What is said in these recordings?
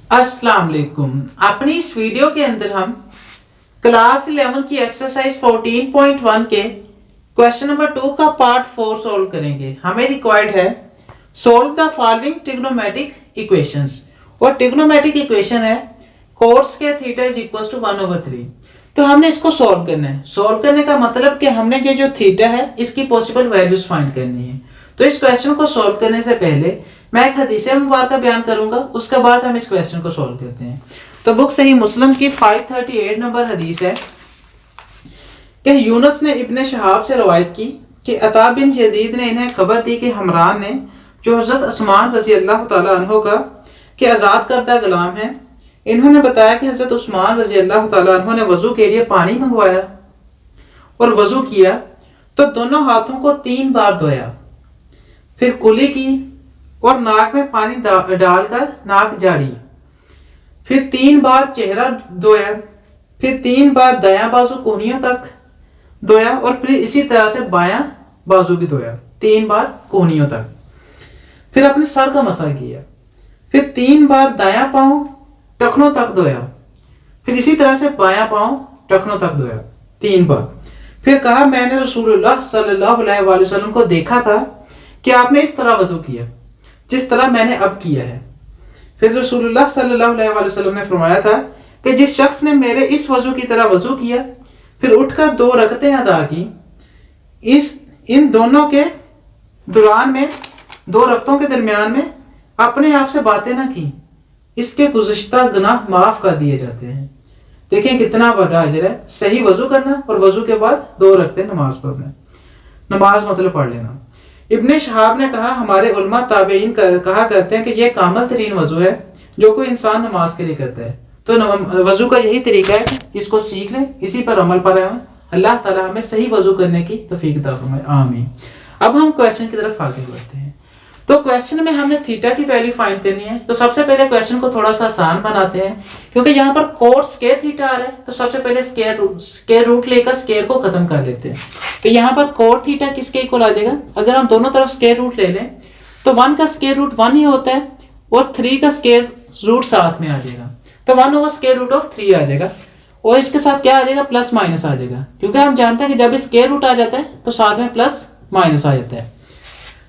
अस्सलाम वालेकुम। अपनी इस वीडियो के अंदर हम क्लास 11 की एक्सरसाइज 14.1 के क्वेश्चन नंबर 2 का पार्ट 4 सोल्व करेंगे। हमें रिक्वायर्ड है solve the following trigonometric equations, और ट्रिग्नोमेट्रिक इक्वेशन है कोस के थीटा इज इक्वल टू 1/3। तो हमने इसको सोल्व करना है। सोल्व करने का मतलब कि हमने ये जो थीटा है इसकी पॉसिबल वैल्यूज फाइंड करनी है। तो इस क्वेश्चन को सोल्व करने से पहले मैं एक हदीस मुबारक का बयान करूंगा, उसके बाद हम इस क्वेश्चन को सोल्व करते हैं। तो बुक सही मुस्लिम की 538 नंबर हदीस है कि यूनुस ने इब्ने शहाब से रवायत की कि अता बिन यजीद ने इन्हें खबर दी कि हमरान ने, जो हजरत उस्मान रजी अल्लाह तआला अन्हु का के आज़ाद करदा गुलाम है, इन्होंने बताया कि हजरत उस्मान रजी अल्लाह तआला अन्हु ने वजू के लिए पानी मंगवाया और वजू किया तो दोनों हाथों को 3 बार धोया, फिर कुली की और नाक में पानी डालकर नाक झाड़ी, फिर 3 बार चेहरा धोया, फिर 3 बार दायां बाजू कोहनियों तक धोया और फिर इसी तरह से बायां बाजू भी धोया 3 बार कोहनियों तक। फिर अपने सर का मसा किया, फिर 3 बार दायां पांव टखनों तक धोया, फिर इसी तरह से बायां पांव टखनों तक धोया 3 बार। फिर कहा, मैंने रसूलुल्लाह सल्लल्लाहु अलैहि वसल्लम को देखा था कि आपने इस तरह वजू किया जिस तरह मैंने अब किया है। फिर रसूलुल्लाह सल्लल्लाहु अलैहि वसल्लम ने फरमाया था कि जिस शख्स ने मेरे इस वजू की तरह वजू किया फिर उठकर 2 रकतें अदा की, इन दोनों के दौरान में 2 रकतों के दरमियान में अपने आप से बातें ना की, इसके गुज़िश्ता गुनाह माफ कर दिए जाते हैं। देखें कितना बड़ा अजर है सही वजू करना और वजू के बाद 2 रकतें नमाज पढ़ना। नमाज मतलब पढ़ लेना। इब्ने शहाब ने कहा, हमारे उलमा ताबईन कहा करते हैं कि यह कामल तरीन वजू है जो कोई इंसान नमाज के लिए करता है। तो वजू का यही तरीका है कि इसको सीख लें, इसी पर अमल पर रहें। अल्लाह ताला हमें सही वजू करने की तौफीक अता फरमाए, आमीन। अब हम क्वेश्चन की तरफ आगे बढ़ते हैं। तो क्वेश्चन में हमने थीटा की वैल्यू फाइंड करनी है। तो सबसे पहले क्वेश्चन को थोड़ा सा आसान बनाते हैं, क्योंकि यहाँ पर कोस स्क्वायर थीटा आ रहा है। तो सबसे पहले स्क्वायर रूट लेकर स्क्वायर को खत्म कर लेते हैं। तो यहाँ पर कोट थीटा किसके इक्वल आ जाएगा? अगर हम दोनों तरफ स्क्वायर रूट ले लें तो 1 का स्क्वायर रूट 1 ही होता है और 3 का स्क्वायर रूट साथ में आ जाएगा, तो 1/√3 आ जाएगा। और इसके साथ क्या आ जाएगा? प्लस माइनस आ जाएगा, क्योंकि हम जानते हैं कि जब स्क्वायर रूट आ जाता है तो साथ में प्लस माइनस आ जाता है।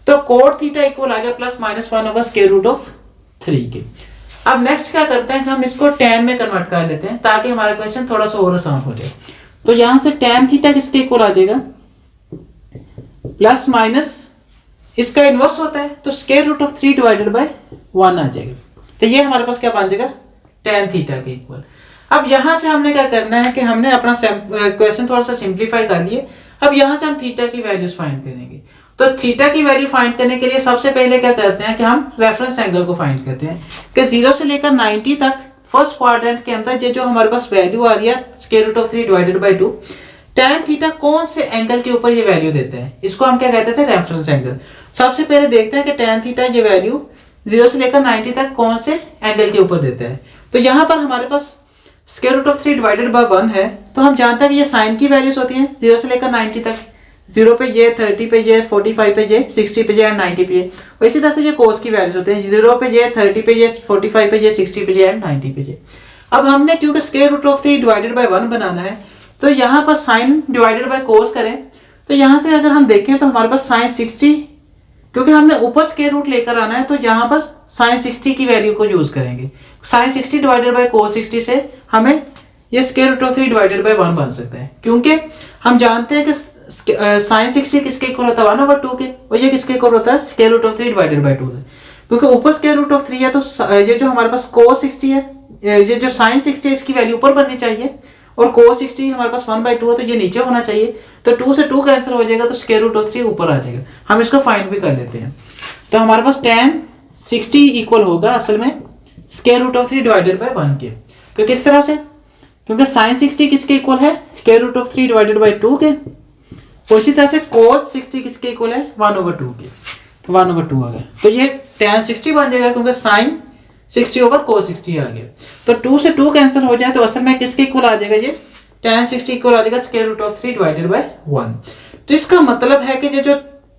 तो कोट थीटा इक्वल आ गया प्लस माइनस 1/√3 के। अब नेक्स्ट क्या करते हैं कि हम इसको tan में कन्वर्ट कर लेते हैं ताकि हमारा क्वेश्चन थोड़ा सा और आसान हो जाए। तो यहां से tan थीटा किसके इक्वल आ जाएगा? प्लस माइनस इसका इनवर्स होता है तो √3 डिवाइडेड बाय 1 आ जाएगा। तो ये हमारे पास क्या बन जाएगा? tan थीटा के इक्वल। अब यहां से हमने क्या करना है कि हमने अपना क्वेश्चन थोड़ा सा सिंप्लीफाई कर लिए। अब यहां से हम थीटा की वैल्यूज फाइंड करेंगे। तो थीटा की वैल्यू फाइंड करने के लिए सबसे पहले क्या करते हैं कि हम रेफरेंस एंगल को फाइंड करते हैं कि 0 से लेकर 90 तक फर्स्ट क्वाड्रेंट के अंदर ये जो हमारे पास वैल्यू आ रही है √3 डिवाइडेड बाय 2, tan थीटा कौन से एंगल के ऊपर ये वैल्यू देते हैं, इसको हम क्या कहते थे? Reference angle. सबसे पहले देखते हैं कि tan थीटा ये वैल्यू 0 से लेकर 90 तक कौन से एंगल के ऊपर देता है। तो यहाँ पर हमारे पास √3 डिवाइडेड बाय 1 है, तो हम जानते हैं कि ये साइन की वैल्यूज होती हैं 0 से लेकर 90 तक। 0 पे ये, 30 पे ये, 45 पे ये, 60 पे ये एंड 90 पे ये। और इसी तरह से ये कोस की वैल्यूज होते हैं 0 पे ये, 30 पे ये, 45 पे ये, 60 पे ये एंड 90 पे ये। अब हमने क्योंकि √3 डिवाइडेड बाय 1 बनाना है तो यहाँ पर साइन डिवाइडेड बाय कोस करें। तो यहाँ से अगर हम देखें तो हमारे पास साइन 60, क्योंकि हमने ऊपर स्क्वायर रूट लेकर आना है तो यहाँ पर साइन 60 की वैल्यू को यूज करेंगे। साइन 60 डिवाइडेड बाय कोस 60 से हमें ये √3 डिवाइडेड बाय 1 बन सकता है, क्योंकि हम जानते हैं कि साइन 60 किसके इक्वल होता है? 1/2 के, और ये किसके इक्वल होता है? √3 डिवाइडेड बाय 2 से। क्योंकि ऊपर √3 है तो ये जो हमारे पास cos 60 है, ये जो साइन 60 है इसकी वैल्यू ऊपर बननी चाहिए, और cos 60 हमारे पास 1/2 है तो ये नीचे होना चाहिए। तो 2 से 2 कैंसिल हो जाएगा तो √3 ऊपर आ जाएगा। हम इसको फाइंड भी कर लेते हैं। तो हमारे पास tan 60 इक्वल होगा असल में √3 डिवाइडेड बाय 1 के। तो किस तरह से? क्योंकि साइन 60 किसके इक्वल है? √3 डिवाइडेड बाय 2 के। और इसी तरह से cos 60 किसके इक्वल है? 1/2 के। तो 1/2 आ गया, तो ये tan 60 बन जाएगा क्योंकि साइन 60 ओवर cos 60 आ गया। तो 2 से 2 कैंसिल हो जाए तो असल में किसके इक्वल आ जाएगा? ये tan 60 इक्वल आ जाएगा √3 डिवाइडेड बाय 1। तो इसका मतलब है कि ये जो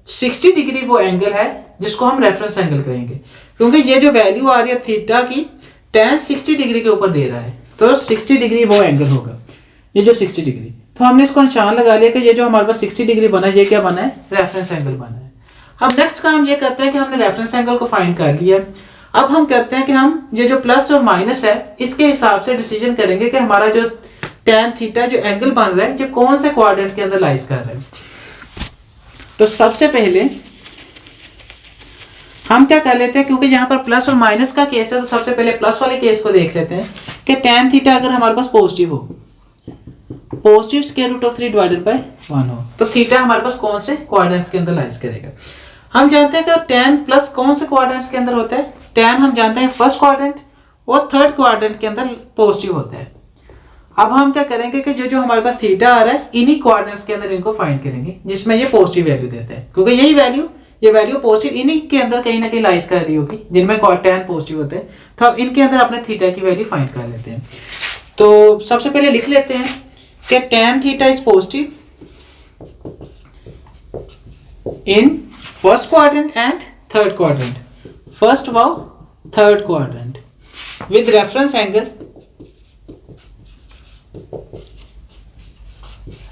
60 डिग्री वो एंगल है जिसको हम रेफरेंस एंगल कहेंगे, क्योंकि ये जो वैल्यू आ रही है थीटा की tan 60 डिग्री के ऊपर दे रहा है, तो 60 डिग्री वो एंगल होगा, ये जो 60 डिग्री। तो हमने इसको निशान लगा लिया कि ये जो हमारे पास 60 डिग्री बना है, ये क्या बना है, रेफरेंस एंगल बना है। अब नेक्स्ट काम ये करते हैं कि हमने रेफरेंस एंगल को फाइंड कर लिया। अब हम करते हैं कि हम ये जो प्लस और माइनस है इसके हिसाब से डिसीजन करेंगे कि हमारा जो tan थीटा जो एंगल बन रहा है ये कौन से क्वाड्रेंट के अंदर लाइज कर रहा है। तो सबसे पहले हम क्या कर लेते हैं, क्योंकि यहाँ पर प्लस और माइनस का केस है, तो सबसे पहले प्लस वाले केस को देख लेते हैं कि tan थीटा अगर हमारे पास पॉजिटिव हो, positive square root of 3 divided by 1 हो, तो थीटा हमारे पास कौन से क्वाड्रेंट्स के अंदर लाइज करेगा। हम जानते हैं कि tan प्लस कौन से क्वाड्रेंट्स के अंदर होता है, tan हम जानते हैं फर्स्ट क्वाड्रेंट और थर्ड क्वाड्रेंट के अंदर पॉजिटिव होता है। अब हम क्या करेंगे कि जो हमारे पास थीटा आ रहा है इन्हीं क्वाड्रेंट्स के अंदर इनको फाइंड करेंगे जिसमें ये पॉजिटिव वैल्यू देता है, क्योंकि यही वैल्यू ये वैल्यू पॉजिटिव इन्हीं के अंदर कहीं ना कहीं लाइज कर रही होगी जिनमें tan पॉजिटिव होते हैं। तो अब इनके अंदर अपने थीटा की वैल्यू फाइंड कर लेते हैं। तो सबसे पहले लिख लेते हैं कि tan theta is positive in first quadrant and third quadrant, first व third quadrant with reference angle,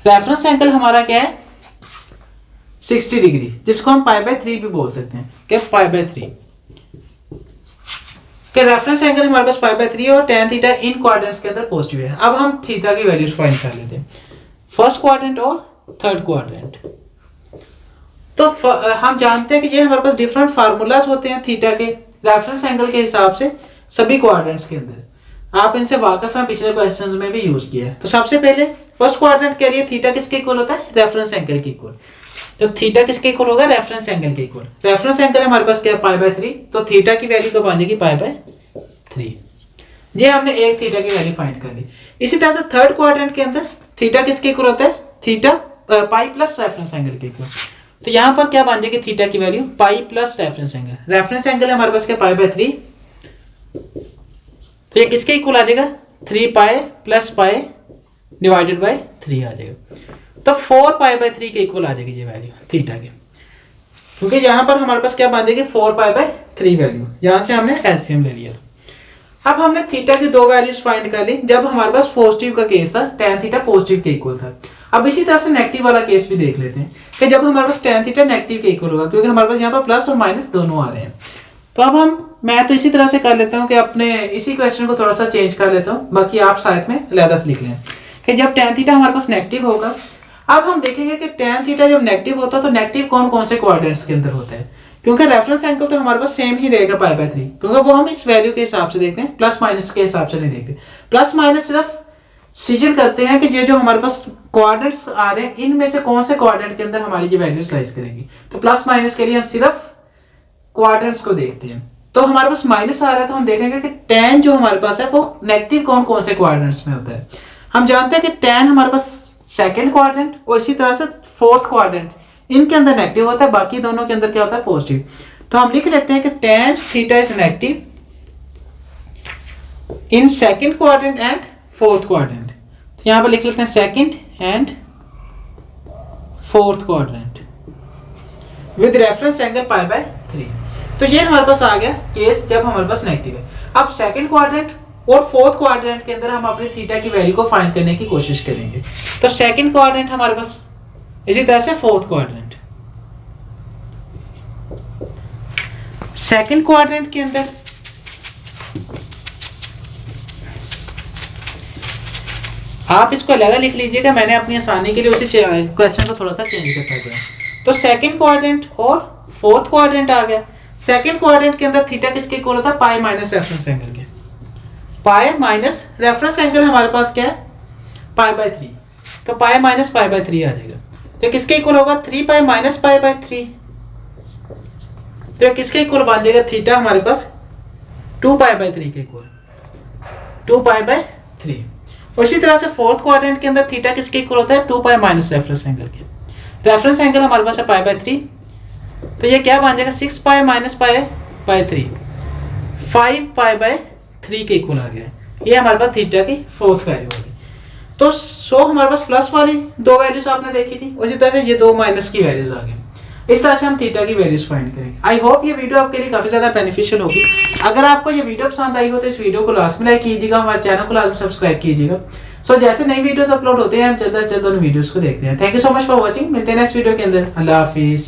reference angle हमारा क्या है 60 डिग्री, जिसको हम π/3 भी बोल सकते हैं क्या π/3 के रेफरेंस एंगल हमारे पास π/3 और tan थीटा इन क्वाड्रेंट्स के अंदर पॉजिटिव है। अब हम थीटा की वैल्यूज फाइंड कर लेते हैं फर्स्ट क्वाड्रेंट और थर्ड क्वाड्रेंट। तो हम जानते हैं कि ये हमारे पास डिफरेंट फार्मूलाज होते हैं थीटा के रेफरेंस एंगल के हिसाब से सभी क्वाड्रेंट्स के अंदर, आप इनसे वाकिफ हैं, पिछले क्वेश्चंस में भी यूज किया है। तो सबसे पहले फर्स्ट क्वाड्रेंट के लिए थीटा किसके इक्वल होता है, रेफरेंस एंगल के इक्वल। तो थीटा किसके इक्वल होगा, रेफरेंस एंगल के इक्वल। रेफरेंस एंगल हमारे पास क्या है π/3, तो थीटा की वैल्यू कब आ जाएगी π/3। ये हमने एक थीटा की वैल्यू फाइंड कर ली। इसी तरह से थर्ड क्वाड्रेंट के अंदर थीटा किसके इक्वल होता है, theta pi plus reference angle के इक्वल। तो यहाँ पर क्या बन जाएगी थीटा की value pi plus reference angle. Reference angle हमारे पास क्या π/3, तो ये किसके इक्वल आ जाएगा 3π प्लस π डिवाइडेड बाय 3 आ जाएगा। तो 4π/3 के इक्वल आ जाएगी ये वैल्यू थीटा की, क्योंकि यहाँ पर हमारे पास क्या बन जाएगी 4π/3 वैल्यू, यहाँ से हमने एलसीएम ले लिया। अब हमने थीटा की दो वैल्यूज फाइंड कर ली जब हमारे पास पॉजिटिव का केस था, tan थीटा पॉजिटिव के इक्वल था। अब इसी तरह से नेगेटिव वाला केस भी देख लेते हैं कि जब हमारे पास tan थीटा नेगेटिव के इक्वल होगा, क्योंकि हमारे पास यहाँ पर प्लस और माइनस दोनों आ रहे हैं। तो मैं तो इसी तरह से कर लेता हूँ कि अपने इसी क्वेश्चन को थोड़ा सा चेंज कर लेता हूँ, बाकी आप साथ में अलग से लिख लें कि जब tan थीटा हमारे पास नेगेटिव होगा। अब हम देखेंगे कि tan थीटा जब नेगेटिव होता है तो नेगेटिव कौन कौन से क्वाड्रेंट्स के अंदर होता है, क्योंकि रेफरेंस एंगल तो हमारे पास सेम ही रहेगा π/3, क्योंकि वो हम इस वैल्यू के हिसाब से देखते हैं, प्लस माइनस के हिसाब से नहीं देखते। प्लस माइनस सिर्फ डिसीजन करते हैं कि ये जो हमारे पास क्वाड्रेंट्स आ रहे हैं इनमें से कौन से क्वाड्रेंट के अंदर हमारी ये वैल्यू स्लाइस करेंगी। तो प्लस माइनस के लिए हम सिर्फ क्वाड्रेंट्स को देखते हैं। तो हमारे पास माइनस आ रहा है तो हम देखेंगे कि tan जो हमारे पास है वो नेगेटिव कौन कौन से क्वाड्रेंट्स में होता है। हम जानते हैं कि tan हमारे पास सेकंड क्वाड्रेंट और इसी तरह से फोर्थ क्वाड्रेंट इनके अंदर नेगेटिव होता है, बाकी दोनों के अंदर क्या होता है पॉजिटिव। तो हम लिख लेते हैं कि tan theta is negative in second quadrant and fourth quadrant. तो यहाँ पर लिख लेते हैं second and fourth quadrant with reference angle π/3। तो ये हमारे पास आ गया केस जब हमारे पास नेगेटिव है। अब सेकंड क्वाड्रेंट और फोर्थ क्वाड्रेंट के अंदर हम अपनी थीटा की वैल्यू को फाइंड करने की कोशिश करेंगे। तो सेकंड क्वाड्रेंट हमारे पास, इसी तरह से फोर्थ क्वाड्रेंट। सेकंड क्वाड्रेंट के अंदर आप इसको अलग लिख लीजिएगा, मैंने अपनी आसानी के लिए उसी क्वेश्चन को थोड़ा सा चेंज करता गया। तो सेकंड क्वाड्रेंट और फोर्थ क्वाड्रेंट आ गया। सेकंड क्वाड्रेंट के अंदर थीटा किसके इक्वल होता है पाई माइनस रेफरेंस एंगल के। पाई माइनस रेफरेंस एंगल हमारे पास क्या है π/3, तो पाई माइनस π/3 आ जाएगा। तो किसके इक्वल होगा 3π माइनस π/3, तो किसके इक्वल बन जाएगा थीटा हमारे पास 2π/3 के इक्वल 2π/3। उसी तरह से फोर्थ क्वाड्रेंट के अंदर थीटा किसके इक्वल होता है 2π माइनस रेफरेंस एंगल के। रेफरेंस एंगल हमारे पास है π/3, तो ये क्या बन जाएगा 6π माइनस π/3 5π/3 के इक्वल आ गया। ये हमारे पास थीटा की फोर्थ वैल्यू होगी। तो सो हमारे पास प्लस वाली दो वैल्यूज आपने देखी थी, उसी तरह से ये दो माइनस की वैल्यूज आ गई। इस तरह से हम थीटा की वैल्यूज फाइंड करेंगे। आई होप ये वीडियो आपके लिए काफी ज्यादा बेनिफिशियल होगी। अगर आपको ये वीडियो पसंद आई हो तो इस वीडियो को लास्ट में लाइक कीजिएगा, हमारे चैनल को लास्ट में सब्सक्राइब कीजिएगा। सो जैसे नई वीडियोस अपलोड होते हैं हम जल्द से जल्द उन वीडियोस को देखते हैं। Thank you so much for watching. मिलते हैं नेक्स्ट वीडियो के अंदर। अल्लाह हाफिज।